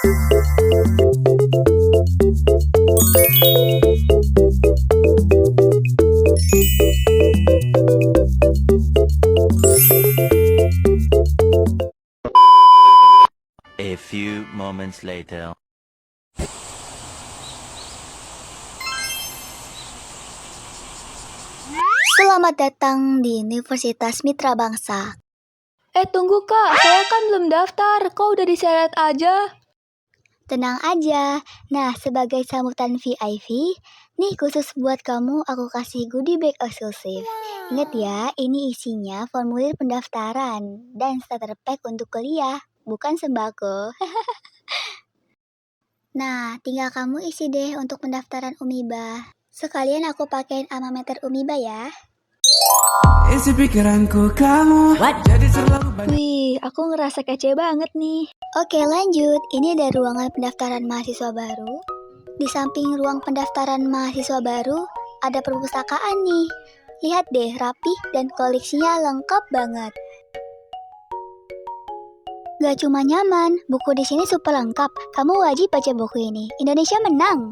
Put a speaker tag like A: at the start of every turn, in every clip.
A: A few moments later.
B: Selamat datang di Universitas Mitra Bangsa.
C: Tunggu kak, saya kan belum daftar, kok udah diseret aja?
B: Tenang aja. Nah, sebagai sambutan VIP, nih khusus buat kamu aku kasih goodie bag eksklusif. Ingat ya, ini isinya formulir pendaftaran dan starter pack untuk kuliah, bukan sembako. Nah, tinggal kamu isi deh untuk pendaftaran Umiba. Sekalian aku pakein alma mater Umiba ya.
D: Isi pikiranku kamu jadi selalu banyak.
C: Wih, aku ngerasa kece banget nih.
B: Oke lanjut, ini ada ruangan pendaftaran mahasiswa baru. Di samping ruang pendaftaran mahasiswa baru, ada perpustakaan nih. Lihat deh, rapih dan koleksinya lengkap banget. Gak cuma nyaman, buku di sini super lengkap. Kamu wajib baca buku ini. Indonesia menang!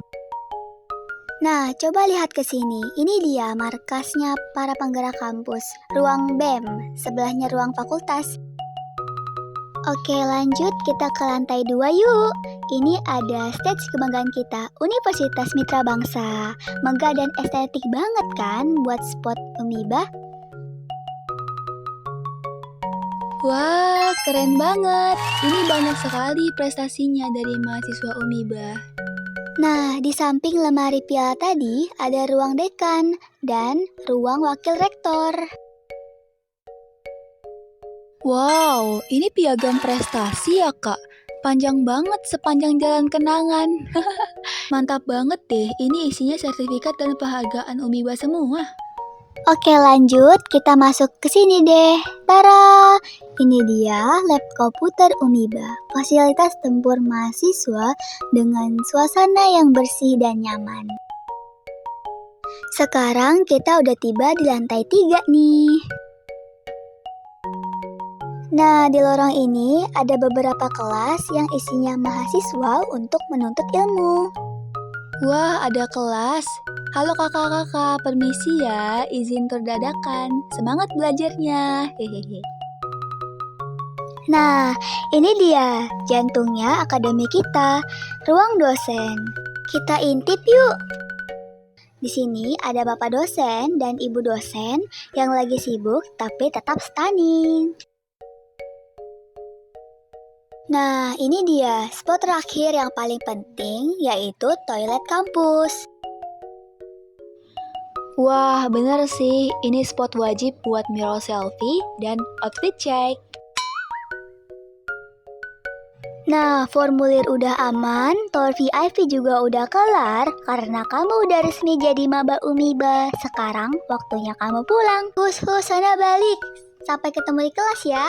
B: Nah, coba lihat ke sini. Ini dia markasnya para penggerak kampus, ruang BEM, sebelahnya ruang fakultas. Oke, lanjut kita ke lantai 2 yuk. Ini ada stage kebanggaan kita, Universitas Mitra Bangsa. Megah dan estetik banget kan buat spot Umiba?
C: Wah, keren banget. Ini banyak sekali prestasinya dari mahasiswa Umiba.
B: Nah, di samping lemari piala tadi ada ruang dekan dan ruang wakil rektor.
C: Wow, ini piagam prestasi ya kak. Panjang banget sepanjang jalan kenangan. Mantap banget deh, ini isinya sertifikat dan penghargaan Umiba semua.
B: Oke lanjut, kita masuk ke sini deh. Tara, ini dia lab komputer Umiba, fasilitas tempur mahasiswa dengan suasana yang bersih dan nyaman. Sekarang kita udah tiba di lantai 3 nih. Nah, di lorong ini ada beberapa kelas yang isinya mahasiswa untuk menuntut ilmu.
C: Wah, ada kelas. Halo kakak-kakak, permisi ya, izin tur dadakan. Semangat belajarnya. Hehehe.
B: Nah, ini dia jantungnya akademi kita, ruang dosen. Kita intip yuk. Di sini ada bapak dosen dan ibu dosen yang lagi sibuk tapi tetap stunning. Nah, ini dia spot terakhir yang paling penting, yaitu toilet kampus.
C: Wah, bener sih. Ini spot wajib buat mirror selfie dan outfit check.
B: Nah, formulir udah aman, tour VIP juga udah kelar, karena kamu udah resmi jadi maba Umiba. Sekarang waktunya kamu pulang. Hus, sana balik. Sampai ketemu di kelas ya.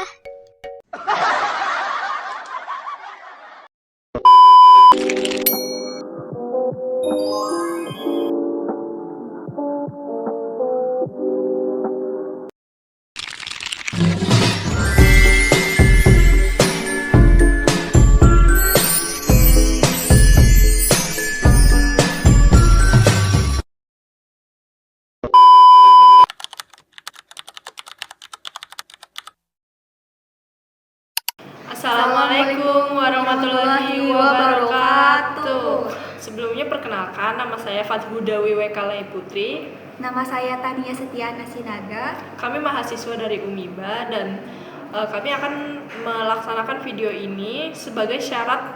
E: Assalamualaikum warahmatullahi wabarakatuh. Sebelumnya perkenalkan, nama saya Fathuda Wiwekalai Putri.
C: Nama saya Tania Setiana Sinaga.
E: Kami mahasiswa dari Umiba dan kami akan melaksanakan video ini sebagai syarat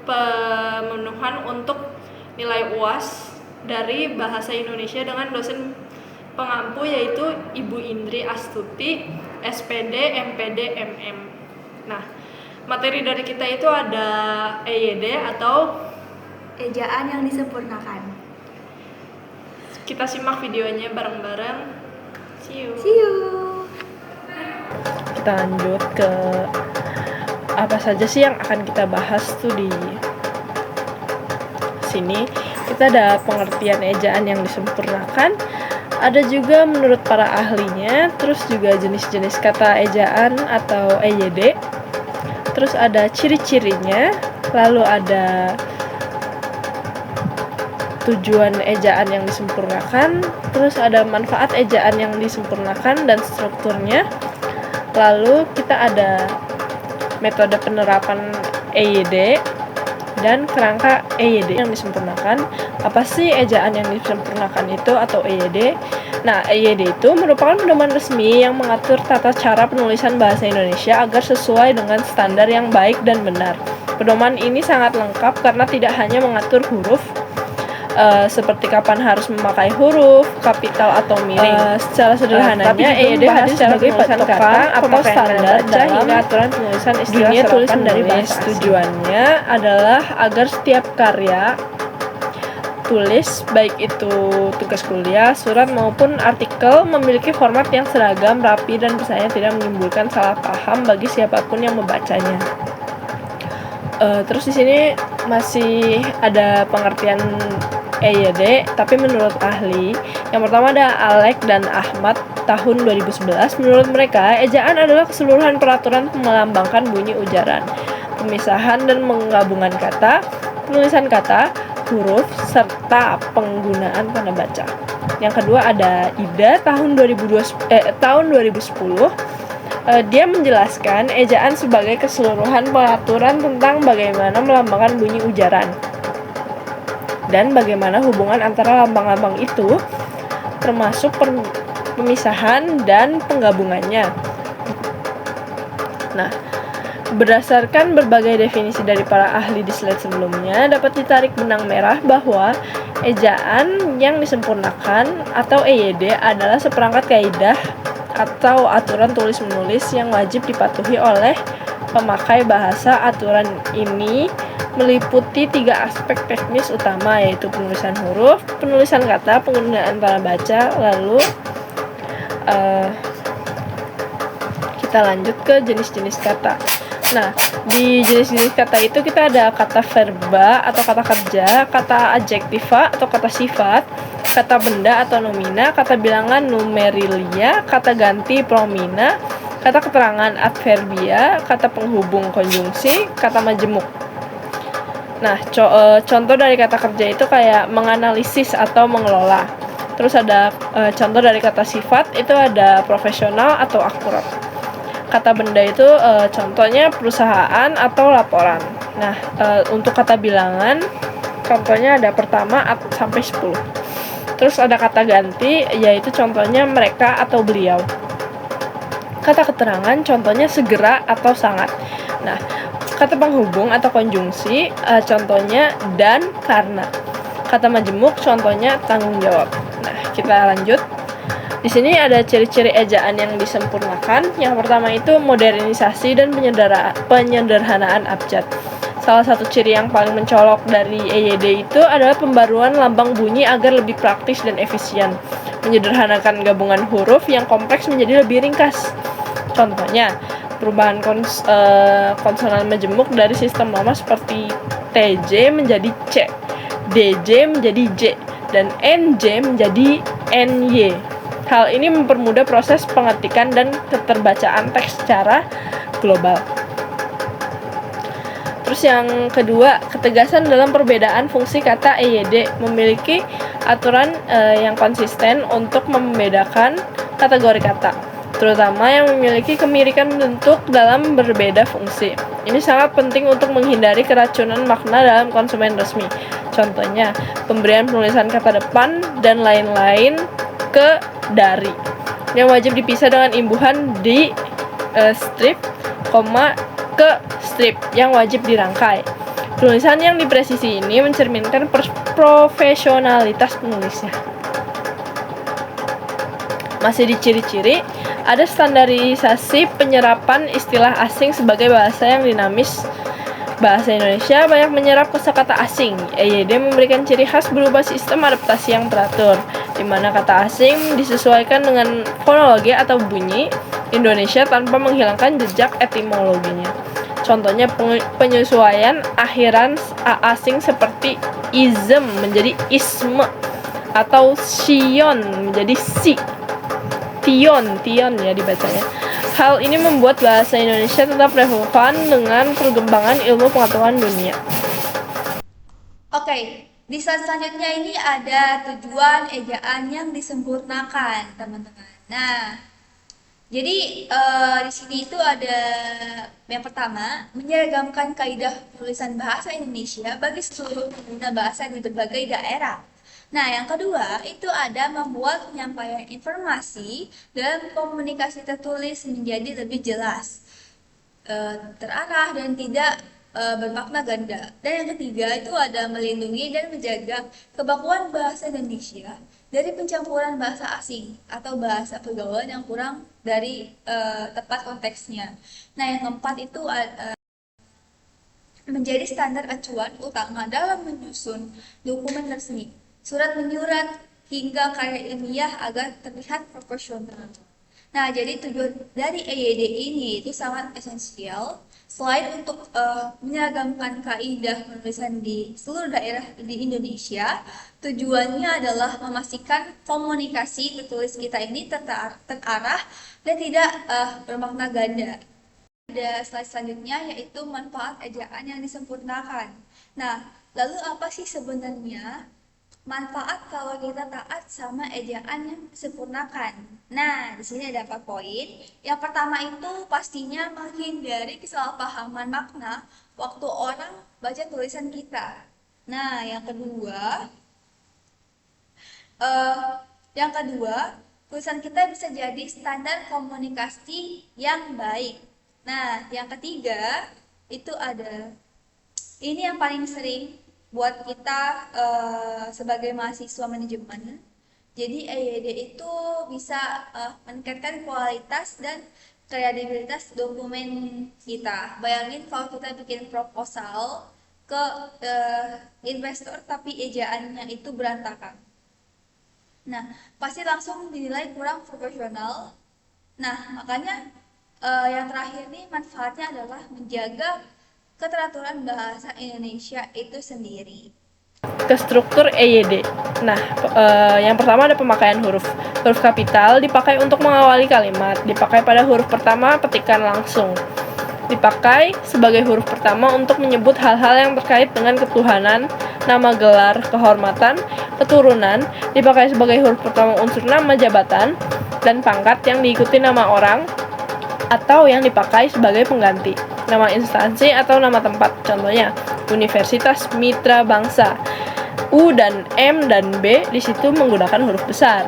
E: pemenuhan untuk nilai UAS dari Bahasa Indonesia dengan dosen pengampu yaitu Ibu Indri Astuti, SPD, MPD, MM. Nah, materi dari kita itu ada EYD atau
C: Ejaan yang disempurnakan.
E: Kita simak videonya bareng-bareng. See you.
F: Kita lanjut ke apa saja sih yang akan kita bahas tuh di sini. Kita ada pengertian ejaan yang disempurnakan, ada juga menurut para ahlinya, terus juga jenis-jenis kata ejaan atau EYD. Terus ada ciri-cirinya, lalu ada tujuan ejaan yang disempurnakan, terus ada manfaat ejaan yang disempurnakan dan strukturnya, lalu kita ada metode penerapan EYD dan kerangka EYD yang disempurnakan. Apa sih ejaan yang disempurnakan itu atau EYD? Nah, EYD itu merupakan pedoman resmi yang mengatur tata cara penulisan bahasa Indonesia agar sesuai dengan standar yang baik dan benar. Pedoman ini sangat lengkap karena tidak hanya mengatur huruf, seperti kapan harus memakai huruf, kapital atau miring. Secara sederhananya, EYD hadir sebagai penulisan kata atau standar hingga aturan penulisan istilah dunia tulisan dari bahasa. Tujuannya adalah agar setiap karya tulis, baik itu tugas kuliah, surat maupun artikel, memiliki format yang seragam, rapi, dan misalnya tidak menimbulkan salah paham bagi siapapun yang membacanya. Terus di sini masih ada pengertian EYD, tapi menurut ahli, yang pertama ada Alek dan Ahmad tahun 2011. Menurut mereka, ejaan adalah keseluruhan peraturan melambangkan bunyi ujaran, pemisahan dan penggabungan kata, penulisan kata, huruf, serta penggunaan tanda baca. Yang kedua ada Ida tahun 2010. Dia menjelaskan ejaan sebagai keseluruhan peraturan tentang bagaimana melambangkan bunyi ujaran dan bagaimana hubungan antara lambang-lambang itu, termasuk pemisahan dan penggabungannya. Nah, berdasarkan berbagai definisi dari para ahli di slide sebelumnya, dapat ditarik benang merah bahwa ejaan yang disempurnakan atau EYD adalah seperangkat kaidah atau aturan tulis-menulis yang wajib dipatuhi oleh pemakai bahasa. Aturan ini meliputi 3 aspek teknis utama, yaitu penulisan huruf, penulisan kata, penggunaan tanda baca. Lalu kita lanjut ke jenis-jenis kata. Nah, di jenis-jenis kata itu kita ada kata verba atau kata kerja, kata adjektiva atau kata sifat, kata benda atau nomina, kata bilangan numerilia, kata ganti promina, kata keterangan adverbia, kata penghubung konjungsi, kata majemuk. Nah, contoh dari kata kerja itu kayak menganalisis atau mengelola. Terus ada contoh dari kata sifat itu ada profesional atau akurat. Kata benda itu contohnya perusahaan atau laporan. Nah, untuk kata bilangan contohnya ada pertama sampai 10. Terus ada kata ganti, yaitu contohnya mereka atau beliau. Kata keterangan contohnya segera atau sangat. Nah, kata penghubung atau konjungsi contohnya dan karena. Kata majemuk contohnya tanggung jawab. Nah, kita lanjut. Di sini ada ciri-ciri ejaan yang disempurnakan. Yang pertama itu modernisasi dan penyederhanaan abjad. Salah satu ciri yang paling mencolok dari EYD itu adalah pembaruan lambang bunyi agar lebih praktis dan efisien. Menyederhanakan gabungan huruf yang kompleks menjadi lebih ringkas. Contohnya, perubahan konsonan majemuk dari sistem lama seperti TJ menjadi C, DJ menjadi J, dan NJ menjadi NY. Hal ini mempermudah proses pengetikan dan keterbacaan teks secara global. Terus yang kedua, ketegasan dalam perbedaan fungsi kata EYD, memiliki aturan yang konsisten untuk membedakan kategori kata, terutama yang memiliki kemirikan bentuk dalam berbeda fungsi. Ini sangat penting untuk menghindari keracunan makna dalam konsumen resmi. Contohnya, pemberian penulisan kata depan dan lain-lain ke dari, yang wajib dipisah dengan imbuhan di strip, ke strip yang wajib dirangkai. Tulisan yang dipresisi ini mencerminkan profesionalitas penulisnya. Masih di ciri-ciri, ada standarisasi penyerapan istilah asing sebagai bahasa yang dinamis. Bahasa Indonesia banyak menyerap kosakata asing. EYD memberikan ciri khas berupa sistem adaptasi yang teratur, di mana kata asing disesuaikan dengan fonologi atau bunyi Indonesia tanpa menghilangkan jejak etimologinya. Contohnya penyesuaian akhiran asing seperti ism menjadi isme, atau sion menjadi si, tion ya dibacanya. Hal ini membuat bahasa Indonesia tetap relevan dengan perkembangan ilmu pengetahuan dunia.
G: Oke, di slide selanjutnya ini ada tujuan ejaan yang disempurnakan, teman-teman. Nah, jadi di sini itu ada yang pertama, menyeragamkan kaidah penulisan bahasa Indonesia bagi seluruh pengguna bahasa di berbagai daerah. Nah, yang kedua itu ada membuat penyampaian informasi dalam komunikasi tertulis menjadi lebih jelas, terarah dan tidak bermakna ganda. Dan yang ketiga itu ada melindungi dan menjaga kebakuan bahasa Indonesia dari pencampuran bahasa asing atau bahasa pergaulan yang kurang dari tepat konteksnya. Nah, yang keempat itu menjadi standar acuan utama dalam menyusun dokumen resmi, surat menyurat hingga karya ilmiah agar terlihat proporsional. Nah, jadi tujuan dari EYD ini itu sangat esensial. Selain untuk menyeragamkan kaidah penulisan di seluruh daerah di Indonesia, tujuannya adalah memastikan komunikasi tertulis kita ini terarah dan tidak bermakna ganda. Ada slide selanjutnya yaitu manfaat ejaan yang disempurnakan. Nah, lalu apa sih sebenarnya manfaat kalau kita taat sama ejaan yang disempurnakan? Nah, di sini ada 4 poin. Yang pertama itu pastinya menghindari kesalahpahaman makna waktu orang baca tulisan kita. Nah, yang kedua, tulisan kita bisa jadi standar komunikasi yang baik. Nah, yang ketiga itu ada ini yang paling sering buat kita sebagai mahasiswa manajemen. Jadi EYD itu bisa meningkatkan kualitas dan kredibilitas dokumen kita. Bayangin kalau kita bikin proposal ke investor tapi ejaannya itu berantakan. Nah, pasti langsung dinilai kurang profesional. Nah, makanya yang terakhir nih manfaatnya adalah menjaga keteraturan bahasa Indonesia itu sendiri.
F: Ke struktur EYD. Nah, yang pertama ada pemakaian huruf. Huruf kapital dipakai untuk mengawali kalimat, dipakai pada huruf pertama petikan langsung. Dipakai sebagai huruf pertama untuk menyebut hal-hal yang terkait dengan ketuhanan, nama gelar, kehormatan, keturunan. Dipakai sebagai huruf pertama unsur nama jabatan dan pangkat yang diikuti nama orang atau yang dipakai sebagai pengganti nama instansi atau nama tempat. Contohnya Universitas Mitra Bangsa. U dan M dan B di situ menggunakan huruf besar.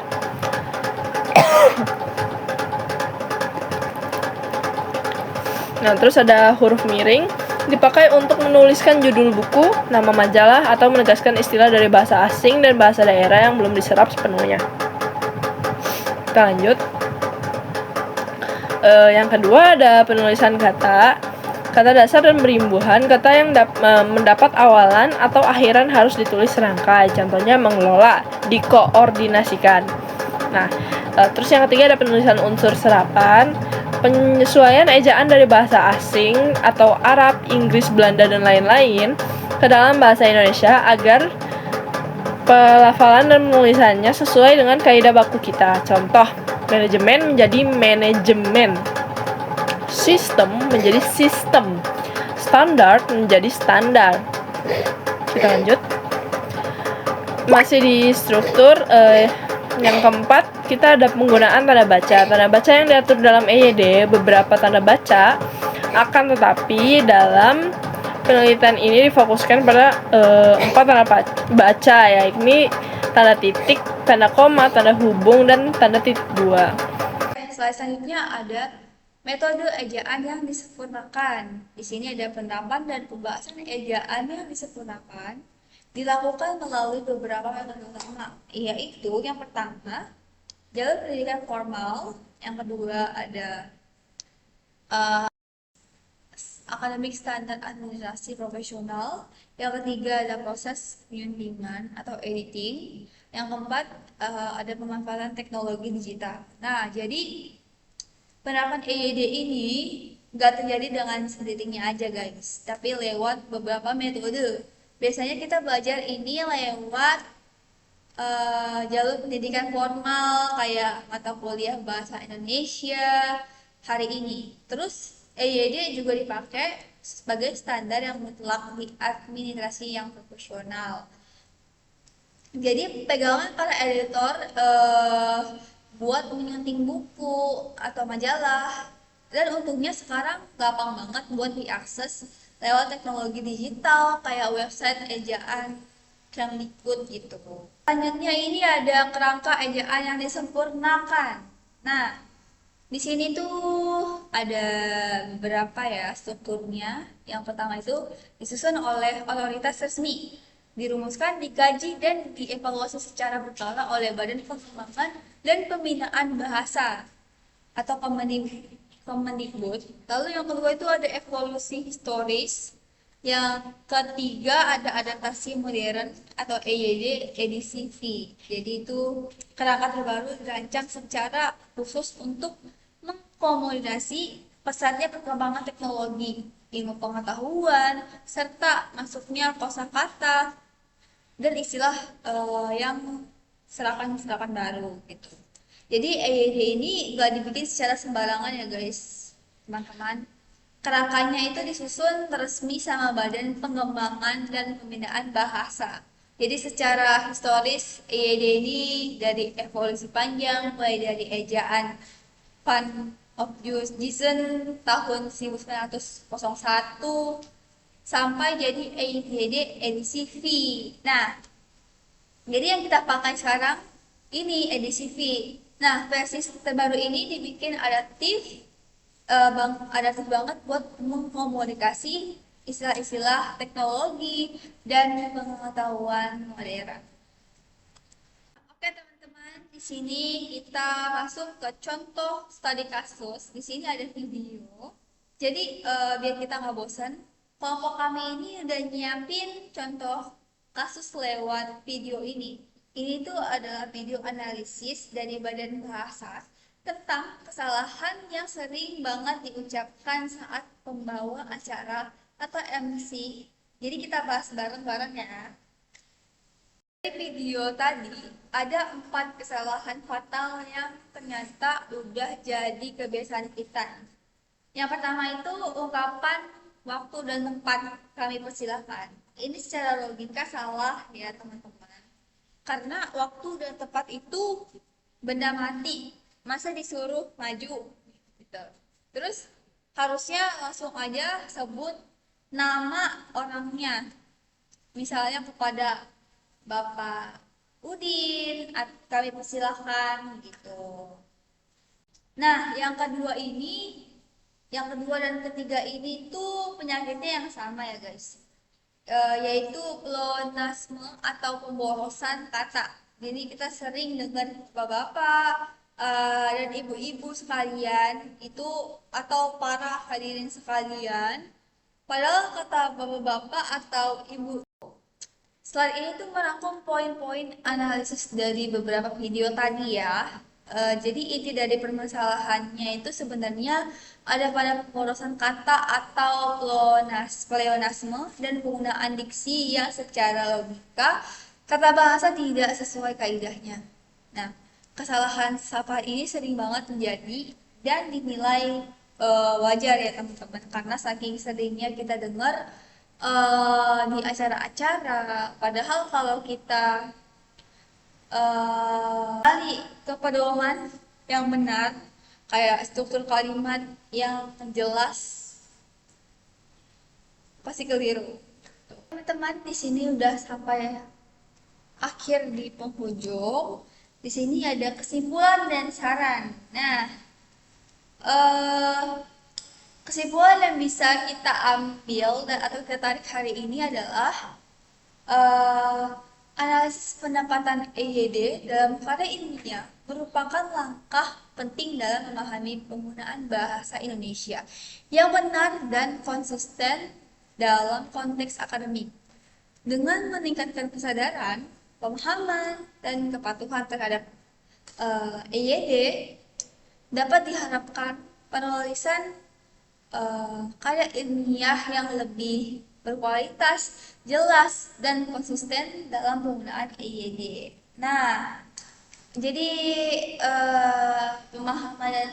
F: Nah, terus ada huruf miring dipakai untuk menuliskan judul buku, nama majalah, atau menegaskan istilah dari bahasa asing dan bahasa daerah yang belum diserap sepenuhnya. Kita lanjut. Yang kedua ada penulisan kata dasar dan berimbuhan. Kata yang mendapat awalan atau akhiran harus ditulis serangkai. Contohnya mengelola, dikoordinasikan. Nah, terus yang ketiga ada penulisan unsur serapan. Penyesuaian ejaan dari bahasa asing atau Arab, Inggris, Belanda, dan lain-lain ke dalam bahasa Indonesia agar pelafalan dan penulisannya sesuai dengan kaidah baku kita. Contoh, manajemen menjadi manajemen, sistem menjadi sistem, standar menjadi standar. Kita lanjut. Masih di struktur, yang keempat kita ada penggunaan tanda baca. Tanda baca yang diatur dalam EYD, beberapa tanda baca akan tetapi dalam penelitian ini difokuskan pada 4 tanda baca, yakni tanda titik, tanda koma, tanda hubung, dan tanda titik 2.
G: Slide selanjutnya ada metode ejaan yang disempurnakan. Di sini ada penerapan dan pembahasan ejaan yang disempurnakan dilakukan melalui beberapa metode utama, yaitu yang pertama jalur pendidikan formal, yang kedua ada akademik standar administrasi profesional, yang ketiga ada proses penyuntingan atau editing, yang keempat ada pemanfaatan teknologi digital. Nah, jadi penerapan EYD ini nggak terjadi dengan sendirinya aja guys, tapi lewat beberapa metode. Biasanya kita belajar ini lewat jalur pendidikan formal kayak mata kuliah bahasa Indonesia, hari ini. Terus EYD juga dipakai sebagai standar yang mutlak di administrasi yang profesional. Jadi pegangan para editor buat menyunting buku atau majalah, dan untungnya sekarang gampang banget buat diakses lewat teknologi digital kayak website ejaan Kemdikbud gitu. Selanjutnya ini ada kerangka ejaan yang disempurnakan. Nah, di sini tuh ada beberapa ya strukturnya. Yang pertama itu disusun oleh otoritas resmi, dirumuskan, dikaji, dan dievaluasi secara berkala oleh Badan Pengembangan dan Pembinaan Bahasa atau Kemdikbud. Lalu yang kedua itu ada evolusi historis. Yang ketiga ada adaptasi modern atau EYD edisi V. Jadi itu kerangka terbaru dirancang secara khusus untuk mengkomodasi pesatnya perkembangan teknologi, ilmu pengetahuan, serta masuknya kosakata dan istilah yang serapan baru gitu. Jadi EYD ini nggak dibikin secara sembarangan ya guys, teman-teman. Kerangkanya itu disusun resmi sama Badan Pengembangan dan Pembinaan Bahasa. Jadi secara historis EYD ini dari evolusi panjang, mulai dari ejaan Fund of Jusdison tahun 1901 sampai jadi EYD edisi V. Nah, jadi yang kita pakai sekarang ini edisi V. Nah, versi terbaru ini dibikin adaptif banget buat mengkomunikasi istilah-istilah teknologi dan pengetahuan modern. Oke teman-teman, di sini kita masuk ke contoh studi kasus. Di sini ada video. Jadi biar kita nggak bosan, kelompok kami ini udah nyiapin contoh kasus lewat video ini. Ini tuh adalah video analisis dari Badan Bahasa tentang kesalahan yang sering banget diucapkan saat pembawa acara atau MC. Jadi kita bahas bareng-bareng ya. Di video tadi ada 4 kesalahan fatal yang ternyata udah jadi kebiasaan kita. Yang pertama itu ungkapan waktu dan tempat kami persilahkan. Ini secara logika salah ya teman-teman. Karena waktu dan tempat itu benda mati. Masa disuruh maju gitu. Terus harusnya langsung aja sebut nama orangnya, misalnya kepada Bapak Udin, kami persilahkan gitu. Nah yang kedua dan ketiga ini tuh penyakitnya yang sama ya guys, yaitu pleonasme atau pemborosan kata. Jadi kita sering dengar bapak-bapak dan ibu-ibu sekalian itu atau para hadirin sekalian, padahal kata bapak-bapak atau ibu. Slide ini tuh merangkum poin-poin analisis dari beberapa video tadi ya. Jadi inti dari permasalahannya itu sebenarnya ada pada pemborosan kata atau pleonasme dan penggunaan diksi yang secara logika kata bahasa tidak sesuai kaidahnya. Nah, kesalahan seperti ini sering banget terjadi dan dinilai wajar ya teman-teman, karena saking seringnya kita dengar di acara-acara. Padahal kalau kita kali ke pedoman yang benar, kayak struktur kalimat yang jelas, pasti keliru. Teman-teman, di sini udah sampai akhir di penghujung. Di sini ada kesimpulan dan saran. Nah, kesimpulan yang bisa kita ambil atau kita tarik hari ini adalah analisis pendapatan EYD dalam karya ilmiah merupakan langkah penting dalam memahami penggunaan bahasa Indonesia yang benar dan konsisten dalam konteks akademik. Dengan meningkatkan kesadaran, pemahaman, dan kepatuhan terhadap EYD, dapat diharapkan penulisan karya ilmiah yang lebih berkualitas, jelas, dan konsisten dalam penggunaan EYD. Nah, jadi pemahaman dan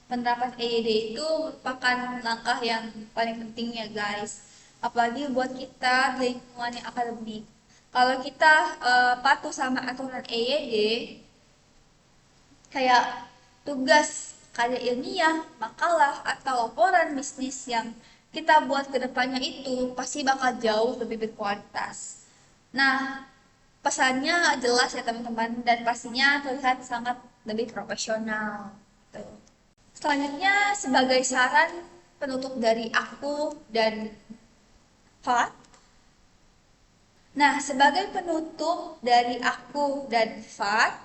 G: penerapan EYD itu merupakan langkah yang paling penting ya guys. Apalagi buat kita di lingkungan yang akademik. Kalau kita patuh sama aturan EYD, kayak tugas karya ilmiah, makalah, atau laporan bisnis yang kita buat ke depannya itu pasti bakal jauh lebih berkualitas. Nah, pesannya jelas ya teman-teman, dan pastinya terlihat sangat lebih profesional. Gitu. Selanjutnya, sebagai saran penutup dari aku dan Fat. Nah, sebagai penutup dari aku dan Fat,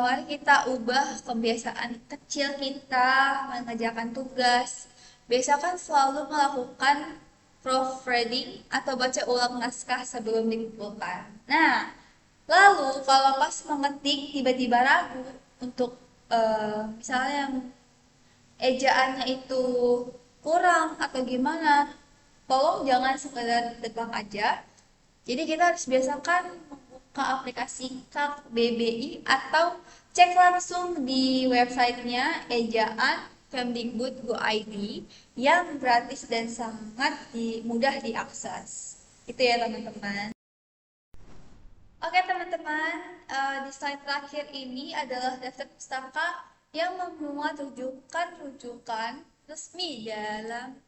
G: mari kita ubah kebiasaan kecil kita mengerjakan tugas. Biasakan selalu melakukan proofreading atau baca ulang naskah sebelum dikumpulkan. Nah, lalu kalau pas mengetik tiba-tiba ragu untuk misalnya yang ejaannya itu kurang atau gimana, tolong jangan sekedar degang aja. Jadi kita harus biasakan membuka aplikasi KBBI atau cek langsung di websitenya ejaan Kemdikbud.go.id yang gratis dan sangat mudah diakses. Itu ya teman-teman. Oke teman-teman, di slide terakhir ini adalah daftar pustaka yang memuat rujukan-rujukan resmi dalam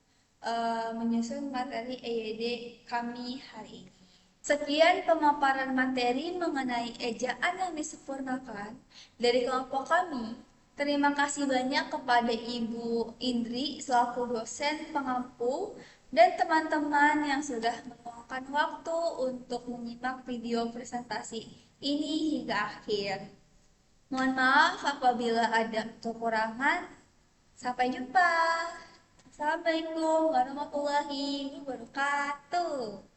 G: menyusun materi EYD kami hari ini. Sekian pemaparan materi mengenai ejaan yang disempurnakan dari kelompok kami. Terima kasih banyak kepada Ibu Indri selaku dosen pengampu dan teman-teman yang sudah meluangkan waktu untuk menyimak video presentasi ini hingga akhir. Mohon maaf apabila ada kekurangan. Sampai jumpa. Assalamualaikum warahmatullahi wabarakatuh.